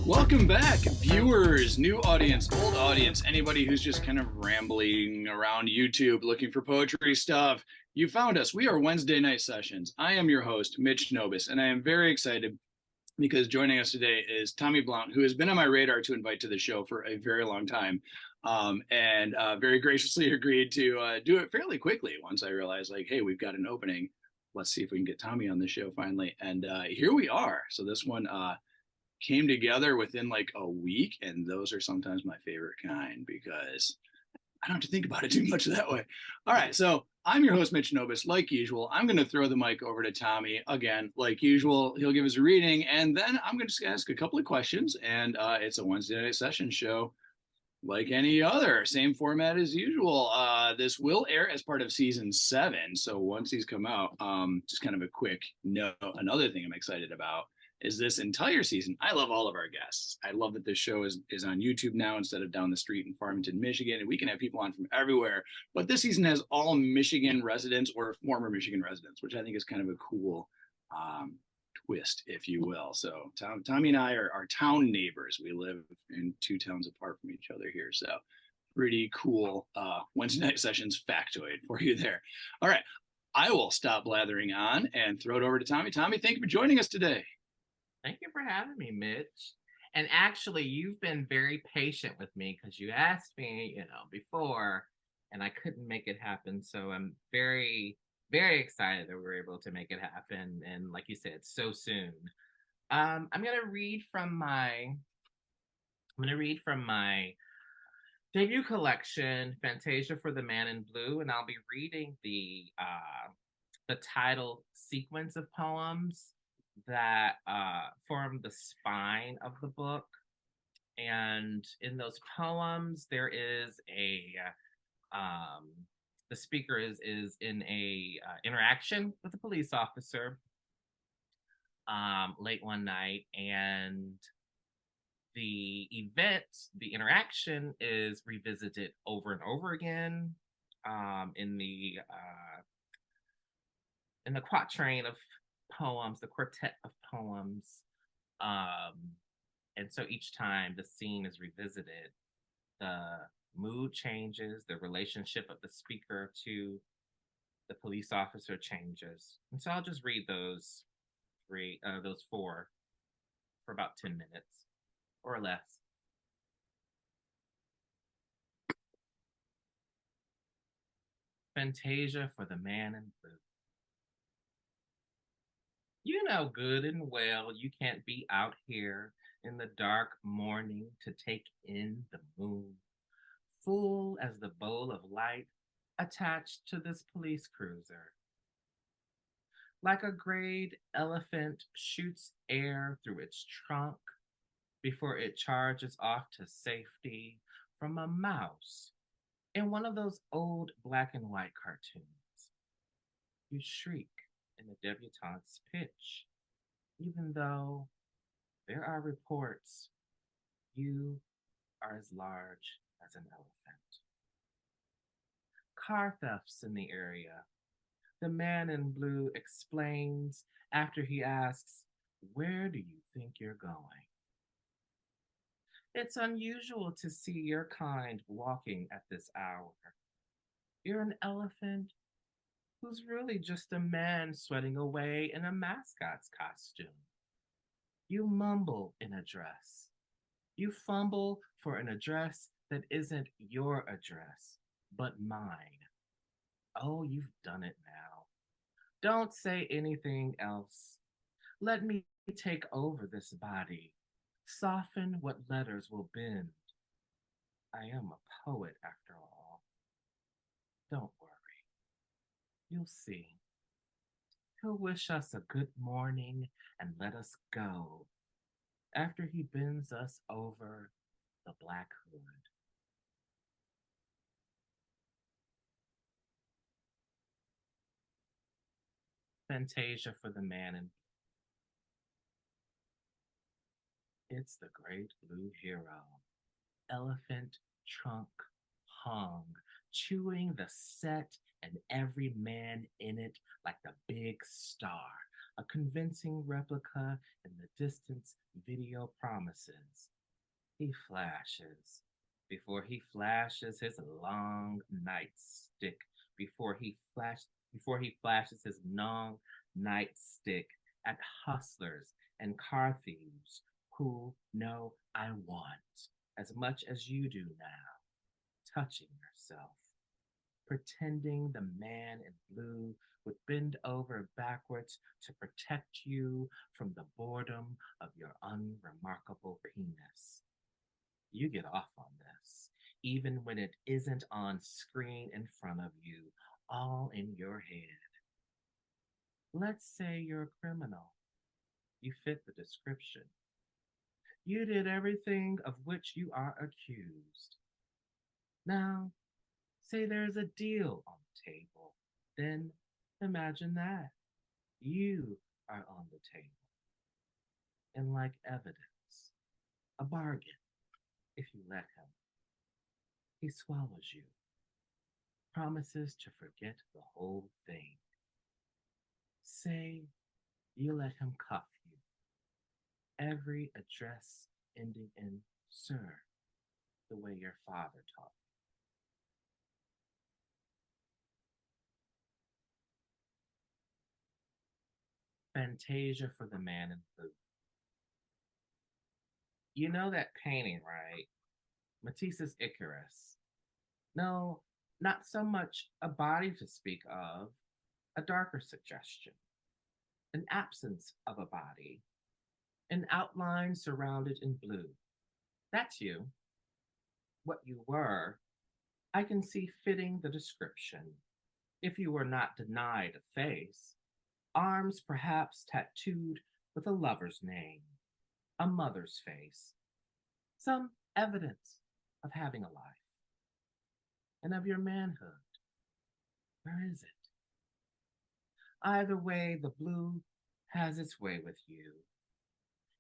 Welcome back, viewers, new audience, old audience, anybody who's just kind of rambling around YouTube looking for poetry stuff. You found us. We are Wednesday night sessions. I am your host, Mitch Nobis, and I am very excited because joining us today is Tommye Blount, who has been on my radar to invite to the show for a very long time, and very graciously agreed to do it fairly quickly once I realized, like, hey, we've got an opening. Let's see if we can get Tommye on the show finally. And here we are. So this one came together within like a week, and those are sometimes my favorite kind because I don't have to think about it too much that way. All right, so I'm your host, Mitch Nobis. Like usual, I'm going to throw the mic over to Tommye again. Like usual, he'll give us a reading, and then I'm going to just ask a couple of questions. And it's a Wednesday night session show, like any other, same format as usual. This will air as part of season 7. So once these come out, just kind of a quick note. Another thing I'm excited about is this entire season. I love all of our guests. I love that this show is on YouTube now instead of down the street in Farmington, Michigan, and we can have people on from everywhere. But this season has all Michigan residents or former Michigan residents, which I think is kind of a cool twist, if you will. So Tommye and I are town neighbors. We live in 2 towns apart from each other here. So pretty cool Wednesday night sessions factoid for you there. All right, I will stop blathering on and throw it over to Tommye. Tommye, thank you for joining us today. Thank you for having me, Mitch. And actually, you've been very patient with me because you asked me, before, and I couldn't make it happen. So I'm very, very excited that we were able to make it happen. And like you said, so soon. I'm gonna read from my debut collection, Fantasia for the Man in Blue, and I'll be reading the title sequence of poems that form the spine of the book. And in those poems, there is the speaker is in a interaction with a police officer late one night, and the interaction is revisited over and over again in the quatrain of poems, the quartet of poems. And so each time the scene is revisited, the mood changes, the relationship of the speaker to the police officer changes. And so I'll just read those 4 for about 10 minutes or less. Fantasia for the Man in Blue. You know good and well you can't be out here in the dark morning to take in the moon, full as the bowl of light attached to this police cruiser. Like a grayed elephant shoots air through its trunk before it charges off to safety from a mouse in one of those old black and white cartoons. You shriek in the debutante's pitch, even though there are reports you are as large as an elephant. Car thefts in the area. The Man in Blue explains after he asks, "Where do you think you're going?" It's unusual to see your kind walking at this hour. You're an elephant who's really just a man sweating away in a mascot's costume. You mumble in a dress. You fumble for an address that isn't your address, but mine. Oh, you've done it now. Don't say anything else. Let me take over this body. Soften what letters will bend. I am a poet after all. Don't worry. You'll see. He'll wish us a good morning and let us go after he bends us over the black hood. Fantasia for the Man in Blue. It's the great blue hero, elephant trunk hung, chewing the set and every man in it like the big star, a convincing replica in the distance video promises. He flashes. Before he flashes his long nightstick, before he flashes his long nightstick at hustlers and car thieves who know I want as much as you do now, touching yourself, pretending the man in blue would bend over backwards to protect you from the boredom of your unremarkable penis. You get off on this, even when it isn't on screen in front of you, all in your head. Let's say you're a criminal. You fit the description. You did everything of which you are accused. Now, say there's a deal on the table. Then imagine that. You are on the table. And like evidence, a bargain, if you let him. He swallows you, promises to forget the whole thing. Say you let him cuff you. Every address ending in sir, the way your father taught you. Fantasia for the man in blue. You know that painting, right? Matisse's Icarus. No, not so much a body to speak of, a darker suggestion. An absence of a body, an outline surrounded in blue. That's you. What you were, I can see fitting the description. If you were not denied a face, arms perhaps tattooed with a lover's name, a mother's face, some evidence of having a life, and of your manhood. Where is it? Either way, the blue has its way with you.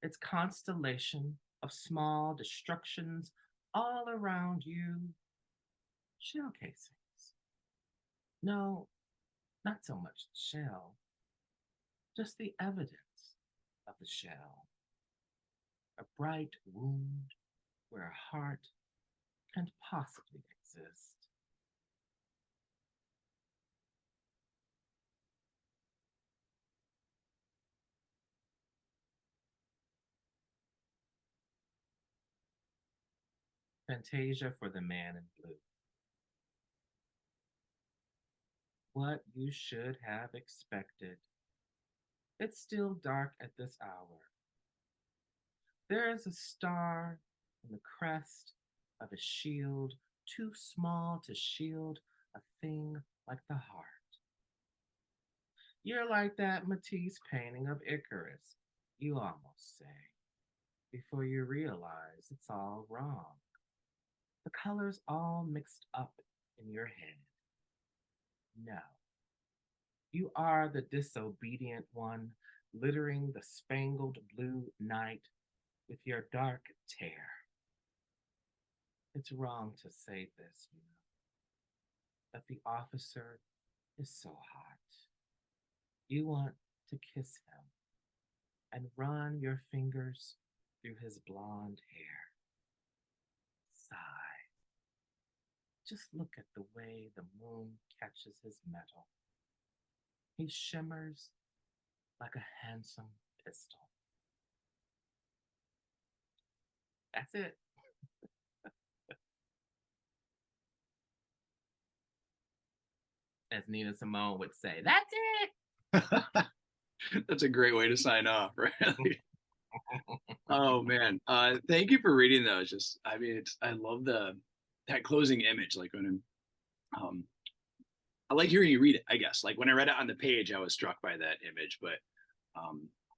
Its constellation of small destructions all around you. Shell casings. No, not so much the shell, just the evidence of the shell. A bright wound where a heart can't possibly exist. Fantasia for the man in blue. What you should have expected. It's still dark at this hour. There is a star in the crest of a shield too small to shield a thing like the heart. You're like that Matisse painting of Icarus, you almost say, before you realize it's all wrong. The colors all mixed up in your head. No. You are the disobedient one, littering the spangled blue night with your dark tear. It's wrong to say this, you know, but the officer is so hot. You want to kiss him and run your fingers through his blonde hair. Sigh. Just look at the way the moon catches his metal. He shimmers like a handsome pistol. That's it. As Nina Simone would say, that's it. That's a great way to sign off, right? Oh man. Thank you for reading those. Just I mean I love that closing image, like when I like hearing you read it, I guess. Like when I read it on the page, I was struck by that image, but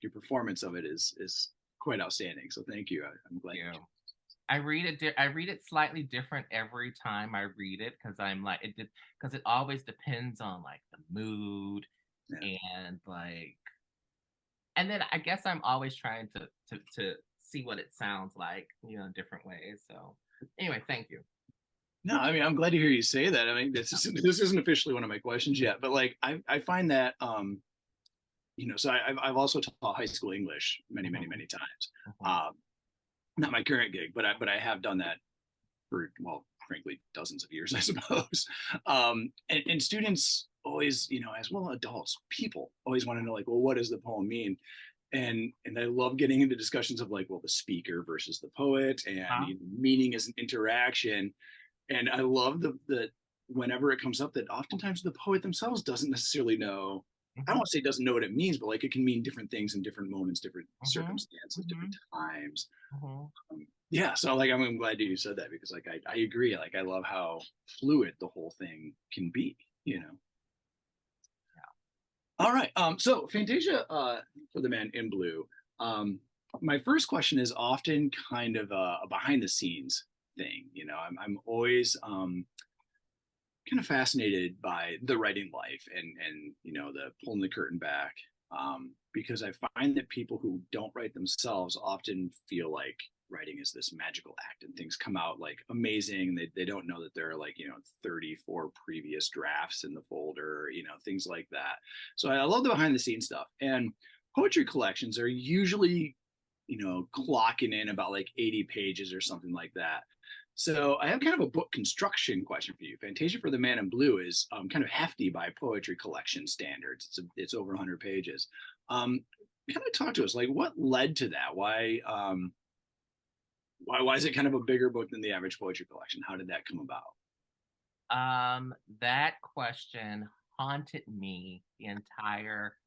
your performance of it is quite outstanding. So thank you. I'm glad you. I read it slightly different every time I read it because I'm like because it always depends on like the mood and like, and then I guess I'm always trying to see what it sounds like, you know, in different ways. So anyway, thank you. No, I mean I'm glad to hear you say that. I mean this isn't officially one of my questions yet, but like I find that so I've also taught high school English many times. Mhm. Not my current gig, but I have done that for, well, frankly, dozens of years, I suppose. And students always, as well, adults, people always want to know, like, well, what does the poem mean? And I love getting into discussions of, like, well, the speaker versus the poet, and Huh? meaning is an interaction. And I love the whenever it comes up that oftentimes the poet themselves doesn't necessarily know. I don't Mhm. want to say doesn't know what it means, but like it can mean different things in different moments, different Mhm. circumstances, different Mhm. times. Mhm. Yeah, so like I'm glad you said that, because like I agree. Like I love how fluid the whole thing can be. You know. All right. So Fantasia, for the Man in Blue. Um, my first question is often kind of a behind the scenes thing. I'm always kind of fascinated by the writing life, and the pulling the curtain back, because I find that people who don't write themselves often feel like writing is this magical act and things come out like amazing. They don't know that there are, like, 34 previous drafts in the folder, things like that. So I love the behind the scenes stuff. And poetry collections are usually, clocking in about like 80 pages or something like that. So I have kind of a book construction question for you. Fantasia for the Man in Blue is kind of hefty by poetry collection standards. It's over 100 pages. Um, kind of talk to us, like, what led to that? Why is it kind of a bigger book than the average poetry collection? How did that come about? That question haunted me the entire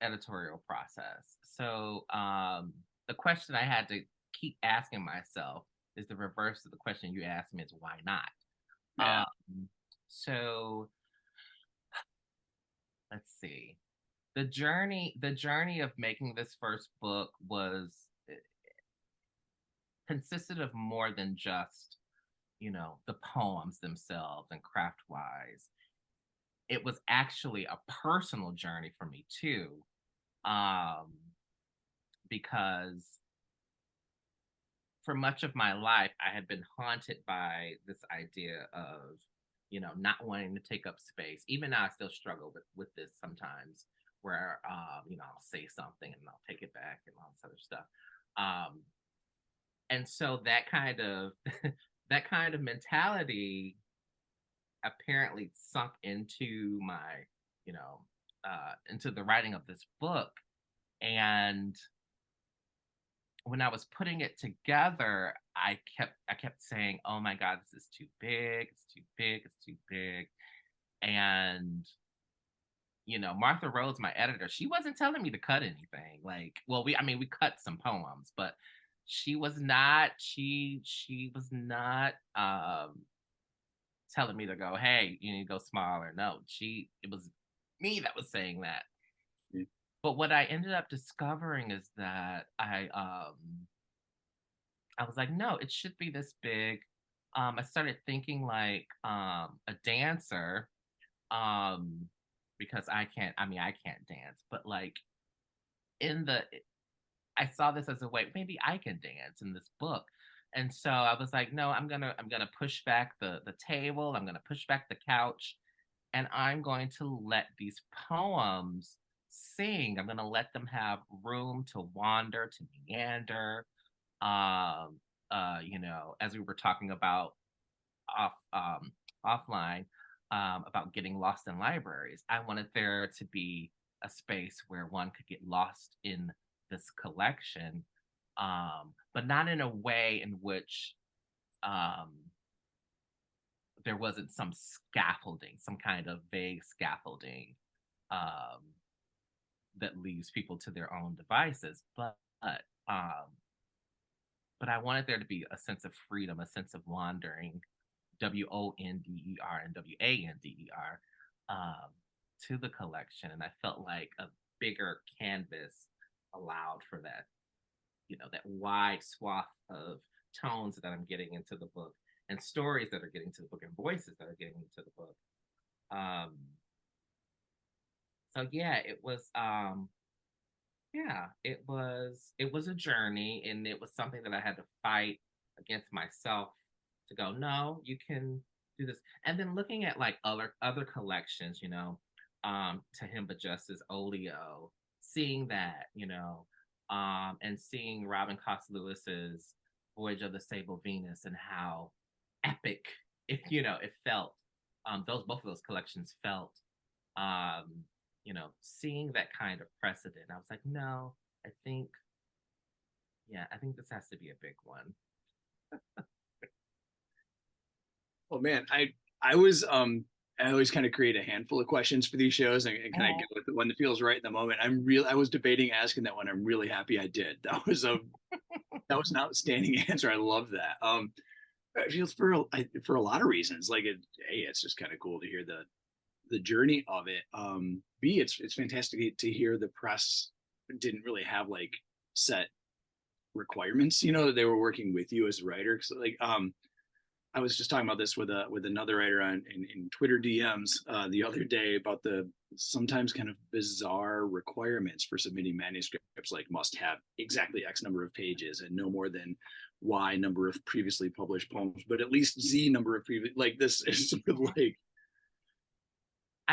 editorial process. So, the question I had to keep asking myself is the reverse of the question you asked me is why not? Yeah, So let's see. The journey of making this first book was consisted of more than just, the poems themselves and craft wise. It was actually a personal journey for me too. Um, because for much of my life, I had been haunted by this idea of, not wanting to take up space. Even now, I still struggle with this sometimes, where I'll say something and I'll take it back and all this other stuff. Um, and so that kind of that kind of mentality apparently sunk into my, into the writing of this book. And when I was putting it together, I kept saying, "Oh my God, this is too big. It's too big. It's too big." And Martha Rhodes, my editor, she wasn't telling me to cut anything. Like, well, we cut some poems, but she was not telling me to go, "Hey, you need to go smaller." No, it was me that was saying that. yeah, But what I ended up discovering is that I was like, no, it should be this big. I started thinking like a dancer, um, because I can't dance, but like in the, I saw this as a way, maybe I can dance in this book. And so I was like, no, I'm gonna push back the table, I'm gonna push back the couch, and I'm going to let these poems sing. I'm gonna let them have room to wander, to meander, um as we were talking about off offline, about getting lost in libraries. I wanted there to be a space where one could get lost in this collection, but not in a way in which um there wasn't some scaffolding, some kind of vague scaffolding, um that leaves people to their own devices, um but I wanted there to be a sense of freedom, a sense of wandering, WONDER and WANDER, um, to the collection. And I felt like a bigger canvas allowed for that, that wide swath of tones that I'm getting into the book and stories that are getting to the book and voices that are getting into the book. Um, so yeah, it was a journey, and it was something that I had to fight against myself to go, no, you can do this. And then looking at like other collections, To Him But Just As Olio, seeing that, and seeing Robin Cox Lewis's Voyage of the Sable Venus and how epic it felt. Both of those collections felt. Seeing that kind of precedent, I was like, no, I think, I think this has to be a big one. Oh man, I was I always kind of create a handful of questions for these shows and kind of get with the one that feels right in the moment. I was debating asking that one. I'm really happy I did. That was an outstanding answer. I love that. It feels for a lot of reasons. Like it's just kind of cool to hear the journey of it. B, it's fantastic to hear the press didn't really have like set requirements. They were working with you as a writer. So like I was just talking about this with another writer in Twitter DMs the other day about the sometimes kind of bizarre requirements for submitting manuscripts, like must have exactly X number of pages and no more than Y number of previously published poems, but at least Z number of previous. Like this is sort of like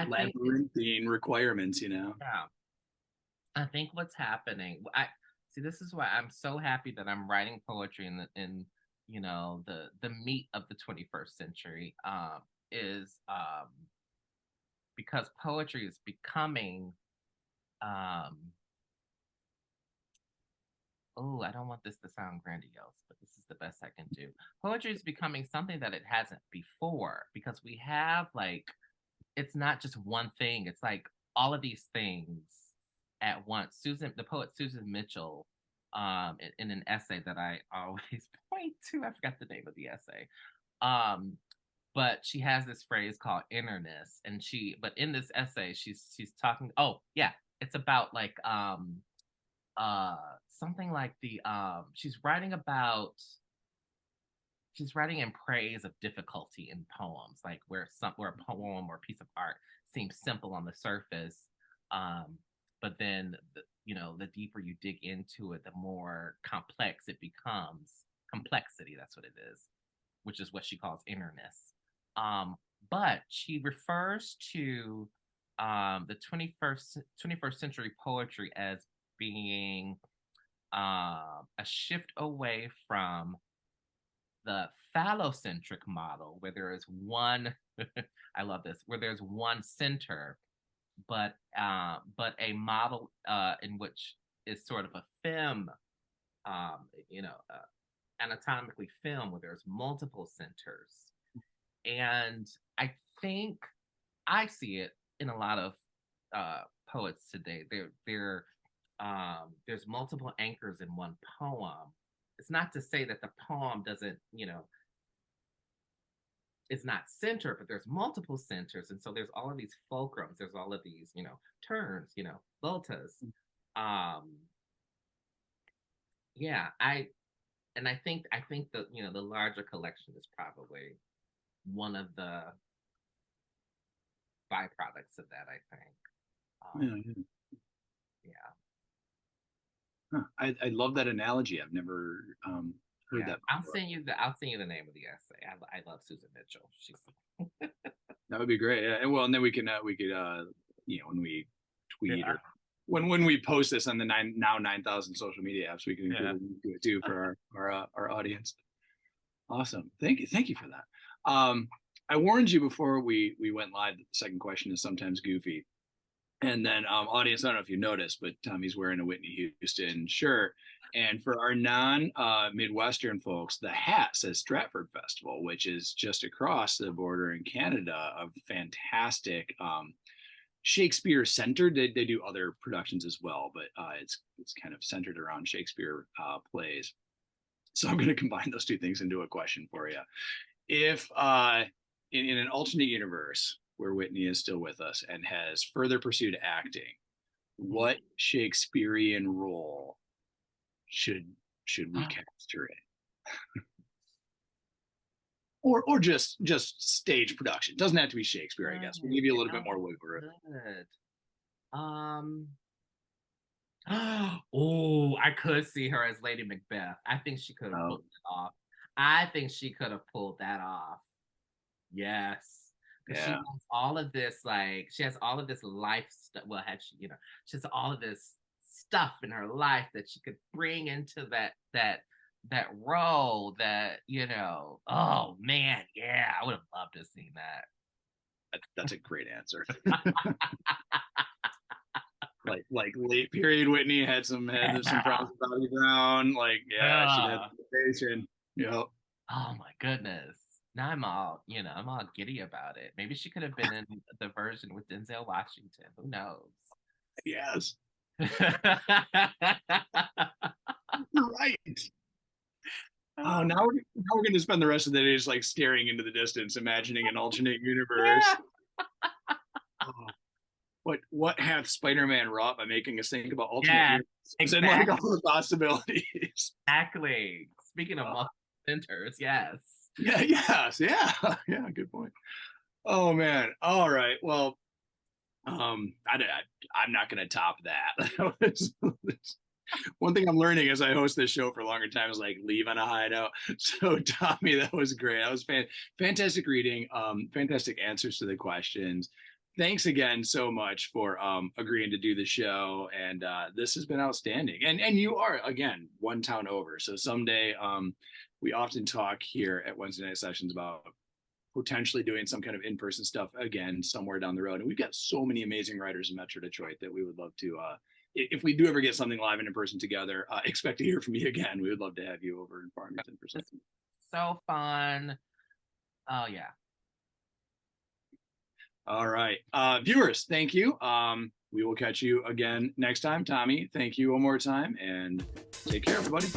labyrinthine requirements, Yeah. I think what's happening. I see. This is why I'm so happy that I'm writing poetry in the meat of the 21st century is because poetry is becoming I don't want this to sound grandiose, but this is the best I can do. Poetry is becoming something that it hasn't before, because we have it's not just one thing, it's like all of these things at once. The poet Susan Mitchell, in an essay that I always point to. I forgot the name of the essay. But she has this phrase called innerness, but in this essay, she's talking. Oh yeah, it's about something like she's writing in praise of difficulty in poems, like where a poem or a piece of art seems simple on the surface, but then the deeper you dig into it, the more complex it becomes. Complexity, that's what it is, which is what she calls innerness. But she refers to the 21st century poetry as being a shift away from the phallocentric model, where there is one I love this, where there's one center, but a model in which is sort of a femme, anatomically femme, where there's multiple centers. And I think I see it in a lot of poets today. There's multiple anchors in one poem. It's not to say that the poem doesn't, it's not centered, but there's multiple centers. And so there's all of these fulcrums, there's all of these, turns, voltas. I think that, the larger collection is probably one of the byproducts of that, I think. Yeah. Huh. I love that analogy. I've never heard that before. I'll send you the name of the essay. I love Susan Mitchell. She's that would be great. Yeah. And then we could when we tweet or when we post this on the 9,000 social media apps, we can do it too for our audience. Awesome. Thank you for that. I warned you before we went live that the second question is sometimes goofy. And then audience, I don't know if you noticed, but Tommy's wearing a Whitney Houston shirt. And for our non-Midwestern folks, the hat says Stratford Festival, which is just across the border in Canada, a fantastic Shakespeare centered. They do other productions as well, but it's kind of centered around Shakespeare plays. So I'm going to combine those two things into a question for you. If in an alternate universe where Whitney is still with us and has further pursued acting, what Shakespearean role should we cast her in? or just stage production. Doesn't have to be Shakespeare, I guess. We'll give you a little bit more wiggle room. I could see her as Lady Macbeth. I think she could have pulled it off. I think she could have pulled that off. Yes. Because she Yeah. has all of this, like, she has all of this life stuff. Well, had she, she has all of this stuff in her life that she could bring into that role that, oh man, yeah, I would have loved to have seen that. That's a great answer. like late period Whitney had some problems with Bobby Brown. Like, yeah, she had motivation. Yep. Oh my goodness. Now I'm all giddy about it. Maybe she could have been in the version with Denzel Washington. Who knows? Yes. Right. Oh, now we're going to spend the rest of the day just like staring into the distance, imagining an alternate universe. Oh, what hath Spider-Man wrought by making us think about alternate universes exactly. and like all the possibilities? Exactly. Speaking of multiple centers, yes. Yeah, yes, yeah, yeah. Good point. Oh man. All right. Well, I'm not going to top that. One thing I'm learning as I host this show for a longer time is like leave on a high note. So Tommye, that was great. That was fantastic reading. Fantastic answers to the questions. Thanks again so much for agreeing to do the show. And this has been outstanding. And you are, again, one town over. So someday we often talk here at Wednesday Night Sessions about potentially doing some kind of in-person stuff again somewhere down the road. And we've got so many amazing writers in Metro Detroit that we would love to if we do ever get something live and in person together, expect to hear from you again. We would love to have you over in Farmington for something. So fun. Oh, yeah. All right. Viewers, thank you. We will catch you again next time. Tommye, thank you one more time and take care, everybody.